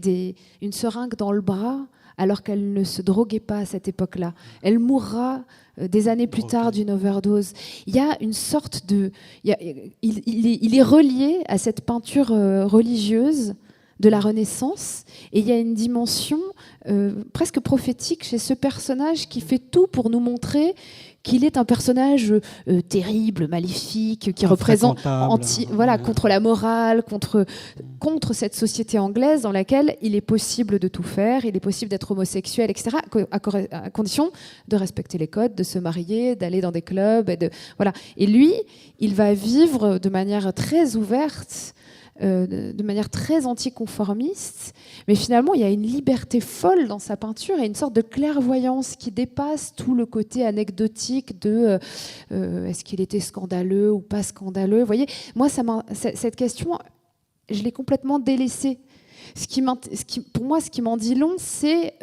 [SPEAKER 2] une seringue dans le bras alors qu'elle ne se droguait pas à cette époque-là. Elle mourra des années plus tard d'une overdose. Il y a une sorte de... Il est relié à cette peinture religieuse de la Renaissance, et il y a une dimension presque prophétique chez ce personnage qui fait tout pour nous montrer qu'il est un personnage terrible, maléfique, qui représente contre la morale, contre cette société anglaise dans laquelle il est possible de tout faire, il est possible d'être homosexuel, etc., à condition de respecter les codes, de se marier, d'aller dans des clubs. Et lui, il va vivre de manière très ouverte, de manière très anticonformiste, mais finalement il y a une liberté folle dans sa peinture et une sorte de clairvoyance qui dépasse tout le côté anecdotique de est-ce qu'il était scandaleux ou pas scandaleux. Vous voyez, moi cette question, je l'ai complètement délaissée. Pour moi, ce qui m'en dit long, c'est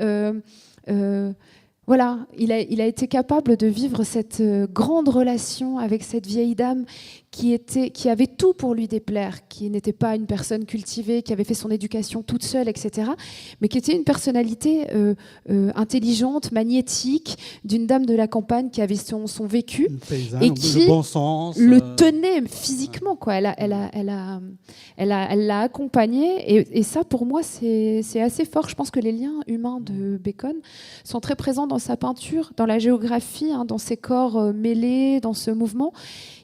[SPEAKER 2] voilà, il a été capable de vivre cette grande relation avec cette vieille dame qui avait tout pour lui déplaire, qui n'était pas une personne cultivée, qui avait fait son éducation toute seule, etc., mais qui était une personnalité intelligente, magnétique, d'une dame de la campagne qui avait son vécu et qui
[SPEAKER 1] bon sens,
[SPEAKER 2] le tenait physiquement, quoi. Elle l'a accompagné, et ça, pour moi, c'est assez fort. Je pense que les liens humains de Bacon sont très présents dans sa peinture, dans la géographie, dans ses corps mêlés, dans ce mouvement.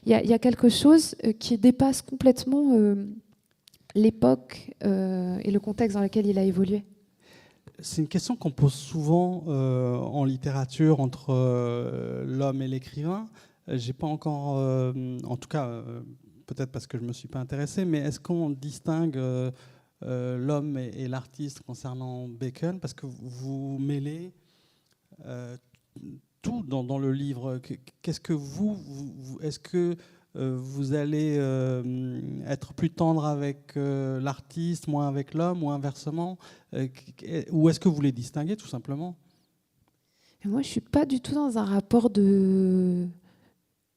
[SPEAKER 2] Il y a quelque chose qui dépasse complètement l'époque et le contexte dans lequel il a évolué.
[SPEAKER 1] C'est une question qu'on pose souvent en littérature entre l'homme et l'écrivain. J'ai pas encore, en tout cas, peut-être parce que je me suis pas intéressé, mais est-ce qu'on distingue l'homme et l'artiste concernant Bacon? Parce que vous mêlez tout dans le livre. Qu'est-ce que est-ce que vous allez être plus tendre avec l'artiste, moins avec l'homme, ou inversement, ou est-ce que vous les distinguez tout simplement?
[SPEAKER 2] Moi, je suis pas du tout dans un rapport de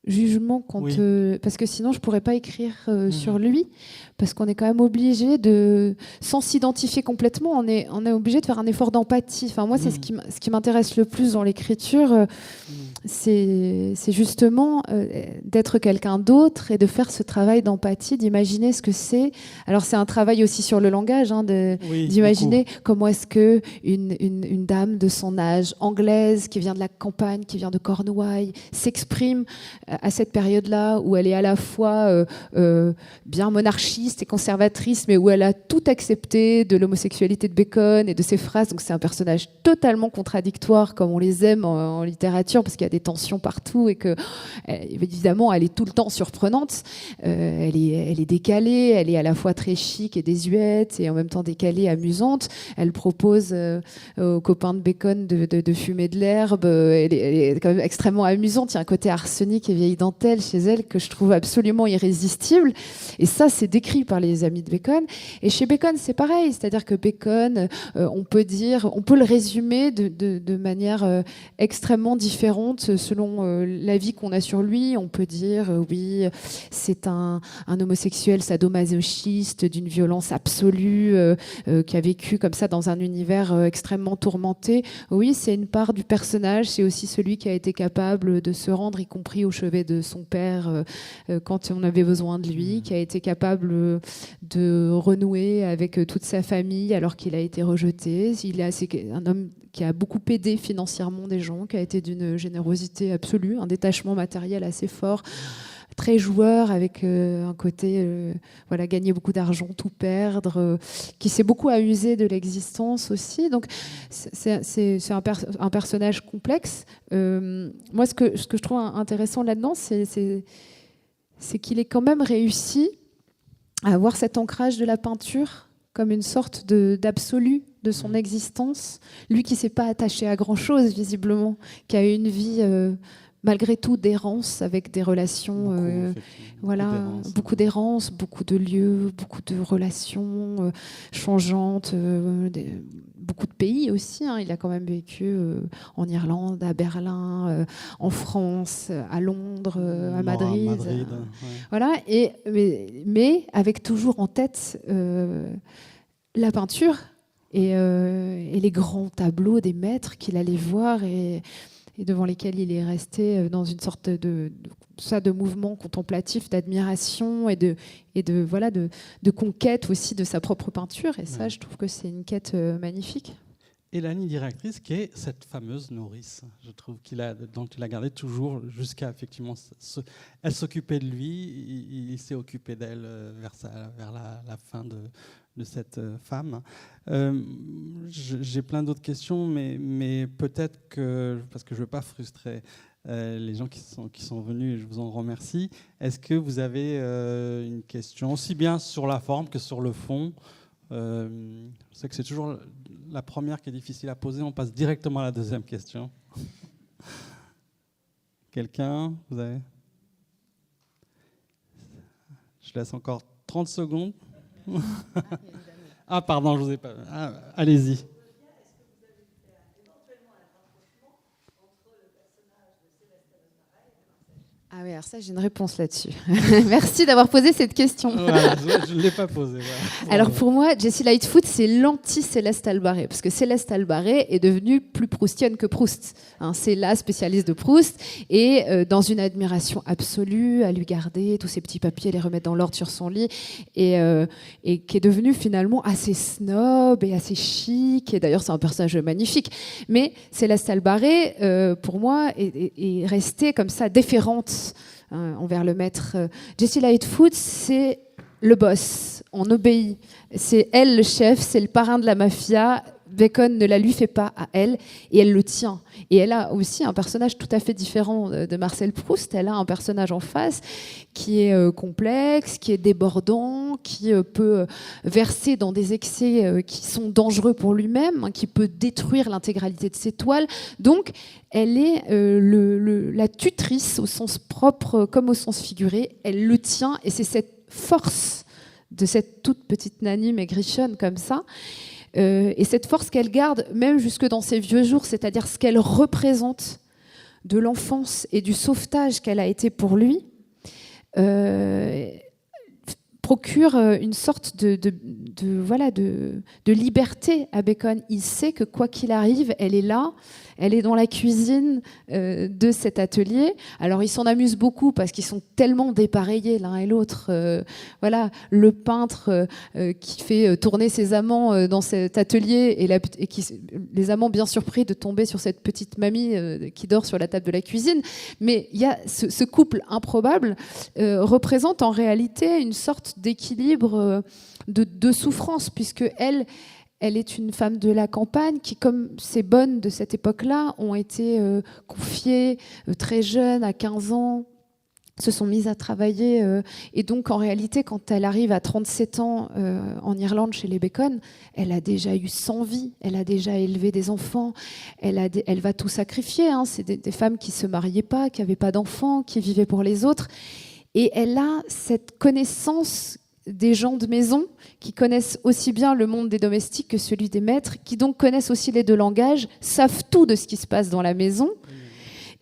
[SPEAKER 2] jugement parce que sinon je pourrais pas écrire sur lui, parce qu'on est quand même obligé sans s'identifier complètement, on est obligé de faire un effort d'empathie. Enfin, moi, c'est ce qui m'intéresse le plus dans l'écriture, c'est justement d'être quelqu'un d'autre et de faire ce travail d'empathie, d'imaginer ce que c'est. Alors c'est un travail aussi sur le langage, d'imaginer comment est-ce que une dame de son âge, anglaise, qui vient de la campagne, qui vient de Cornouailles, s'exprime à cette période-là où elle est à la fois bien monarchiste et conservatrice, mais où elle a tout accepté de l'homosexualité de Bacon et de ses phrases. Donc c'est un personnage totalement contradictoire, comme on les aime en littérature, parce qu'il y a des tensions partout et que, évidemment, elle est tout le temps surprenante. Elle est décalée, elle est à la fois très chic et désuète et en même temps décalée, amusante. Elle propose aux copains de Bacon de fumer de l'herbe. Elle est quand même extrêmement amusante. Il y a un côté arsenic et vieille dentelle chez elle que je trouve absolument irrésistible. Et ça, c'est décrit par les amis de Bacon. Et chez Bacon, c'est pareil. C'est-à-dire que Bacon, on peut le résumer de manière extrêmement différente selon l'avis qu'on a sur lui. On peut dire oui, c'est un homosexuel sadomasochiste d'une violence absolue qui a vécu comme ça dans un univers extrêmement tourmenté. Oui, c'est une part du personnage. C'est aussi celui qui a été capable de se rendre, y compris au chevet de son père quand on avait besoin de lui, qui a été capable de renouer avec toute sa famille alors qu'il a été rejeté. C'est un homme qui a beaucoup aidé financièrement des gens, qui a été d'une générosité absolue, un détachement matériel assez fort, très joueur avec un côté gagner beaucoup d'argent, tout perdre, qui s'est beaucoup amusé de l'existence aussi. Donc c'est un personnage complexe. Moi, ce que je trouve intéressant là-dedans, c'est qu'il est quand même réussi à avoir cet ancrage de la peinture comme une sorte d'absolu de son existence. Lui qui ne s'est pas attaché à grand-chose, visiblement, qui a eu une vie, malgré tout, d'errance, avec des relations, beaucoup d'errance, beaucoup de lieux, beaucoup de relations changeantes, beaucoup de pays aussi. Il a quand même vécu en Irlande, à Berlin, en France, à Londres, à Madrid. Voilà. Mais avec toujours en tête la peinture et les grands tableaux des maîtres qu'il allait voir et devant lesquels il est resté dans une sorte de mouvement contemplatif, d'admiration et de conquête aussi de sa propre peinture. Et ça, je trouve que c'est une quête magnifique.
[SPEAKER 1] Et la ligne directrice qui est cette fameuse nourrice, je trouve dont il a gardé toujours jusqu'à effectivement, elle s'occupait de lui, il s'est occupé d'elle vers la fin de cette femme. J'ai plein d'autres questions, mais peut-être que, parce que je ne veux pas frustrer les gens qui sont venus, et je vous en remercie, est-ce que vous avez une question, aussi bien sur la forme que sur le fond? Je sais que c'est toujours la première qui est difficile à poser, on passe directement à la deuxième question. Quelqu'un? Vous avez? Je laisse encore 30 secondes. Ah, pardon, je vous ai pas. Ah, allez-y.
[SPEAKER 2] Ah oui, alors ça, j'ai une réponse là-dessus. Merci d'avoir posé cette question.
[SPEAKER 1] Voilà, je ne l'ai pas posée. Voilà.
[SPEAKER 2] Alors pour moi, Jessie Lightfoot, c'est l'anti-Céleste Albarré, parce que Céleste Albarré est devenue plus proustienne que Proust. C'est la spécialiste de Proust, et dans une admiration absolue, à lui garder tous ses petits papiers, les remettre dans l'ordre sur son lit, et qui est devenue finalement assez snob et assez chic, et d'ailleurs c'est un personnage magnifique. Mais Céleste Albarré, pour moi, est restée comme ça, déférente envers le maître. Jessie Lightfoot, c'est le boss, on obéit. C'est elle le chef, c'est le parrain de la mafia. Bacon ne la lui fait pas à elle et elle le tient. Et elle a aussi un personnage tout à fait différent de Marcel Proust. Elle a un personnage en face qui est complexe, qui est débordant, qui peut verser dans des excès qui sont dangereux pour lui-même, qui peut détruire l'intégralité de ses toiles. Donc, elle est la tutrice au sens propre comme au sens figuré. Elle le tient et c'est cette force de cette toute petite Nanny maigrichonne comme ça. Et cette force qu'elle garde, même jusque dans ses vieux jours, c'est-à-dire ce qu'elle représente de l'enfance et du sauvetage qu'elle a été pour lui, procure une sorte de liberté à Bacon. Il sait que quoi qu'il arrive, elle est là, Elle est dans la cuisine de cet atelier. Alors, ils s'en amusent beaucoup parce qu'ils sont tellement dépareillés l'un et l'autre. Voilà, le peintre qui fait tourner ses amants dans cet atelier et les amants bien surpris de tomber sur cette petite mamie qui dort sur la table de la cuisine. Mais il y a ce couple improbable représente en réalité une sorte d'équilibre de souffrance, puisque elle est une femme de la campagne qui, comme ces bonnes de cette époque-là, ont été confiées très jeunes, à 15 ans, se sont mises à travailler. Et donc, en réalité, quand elle arrive à 37 ans en Irlande, chez les Bacon, elle a déjà eu 100 vies, elle a déjà élevé des enfants, elle va tout sacrifier. Hein. C'est des femmes qui ne se mariaient pas, qui n'avaient pas d'enfants, qui vivaient pour les autres. Et elle a cette connaissance des gens de maison qui connaissent aussi bien le monde des domestiques que celui des maîtres, qui donc connaissent aussi les deux langages, savent tout de ce qui se passe dans la maison.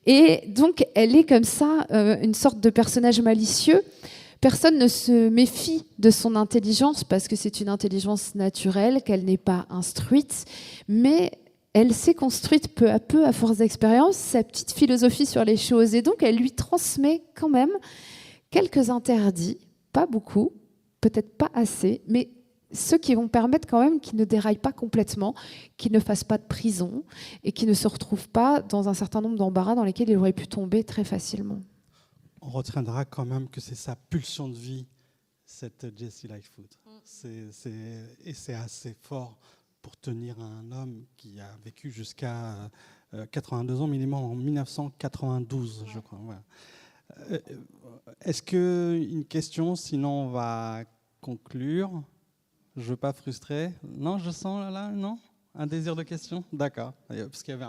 [SPEAKER 2] Et donc, elle est comme ça, une sorte de personnage malicieux. Personne ne se méfie de son intelligence parce que c'est une intelligence naturelle, qu'elle n'est pas instruite, mais elle s'est construite peu à peu, à force d'expérience, sa petite philosophie sur les choses. Et donc, elle lui transmet quand même quelques interdits, pas beaucoup, peut-être pas assez, mais ceux qui vont permettre quand même qu'ils ne déraillent pas complètement, qu'ils ne fassent pas de prison et qu'ils ne se retrouvent pas dans un certain nombre d'embarras dans lesquels ils auraient pu tomber très facilement.
[SPEAKER 1] On retiendra quand même que c'est sa pulsion de vie, cette Jessie Lightfoot. Et c'est assez fort pour tenir un homme qui a vécu jusqu'à 82 ans minimum en 1992, je crois. Voilà. Est-ce qu'une question, sinon on va conclure. Je ne veux pas frustrer. Non, je sens là, non ? Un désir de question ? D'accord, parce qu'il y avait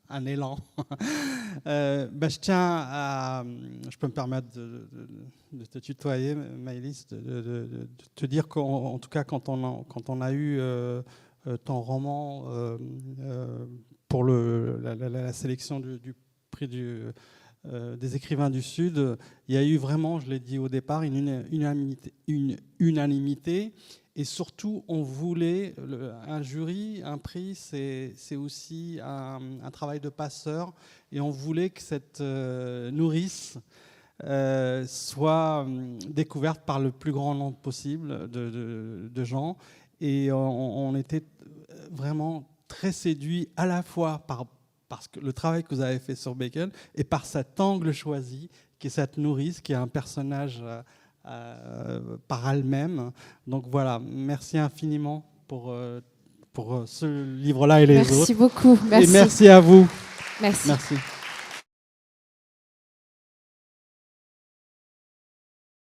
[SPEAKER 1] un élan. Je tiens à... Je peux me permettre de te tutoyer, Maëlys, de te dire qu'en tout cas, quand on a eu ton roman pour la sélection du prix des écrivains du Sud, il y a eu vraiment, je l'ai dit au départ, une unanimité. Et surtout, on voulait, un jury, un prix, c'est aussi un travail de passeur. Et on voulait que cette nourrice soit découverte par le plus grand nombre possible de gens. Et on était vraiment très séduits à la fois parce que le travail que vous avez fait sur Bacon et par cet angle choisi, qui est cette nourrice, qui est un personnage par elle-même. Donc voilà, merci infiniment pour ce livre-là et les autres.
[SPEAKER 2] Merci beaucoup. Merci.
[SPEAKER 1] Et merci à vous.
[SPEAKER 2] Merci.
[SPEAKER 1] Merci.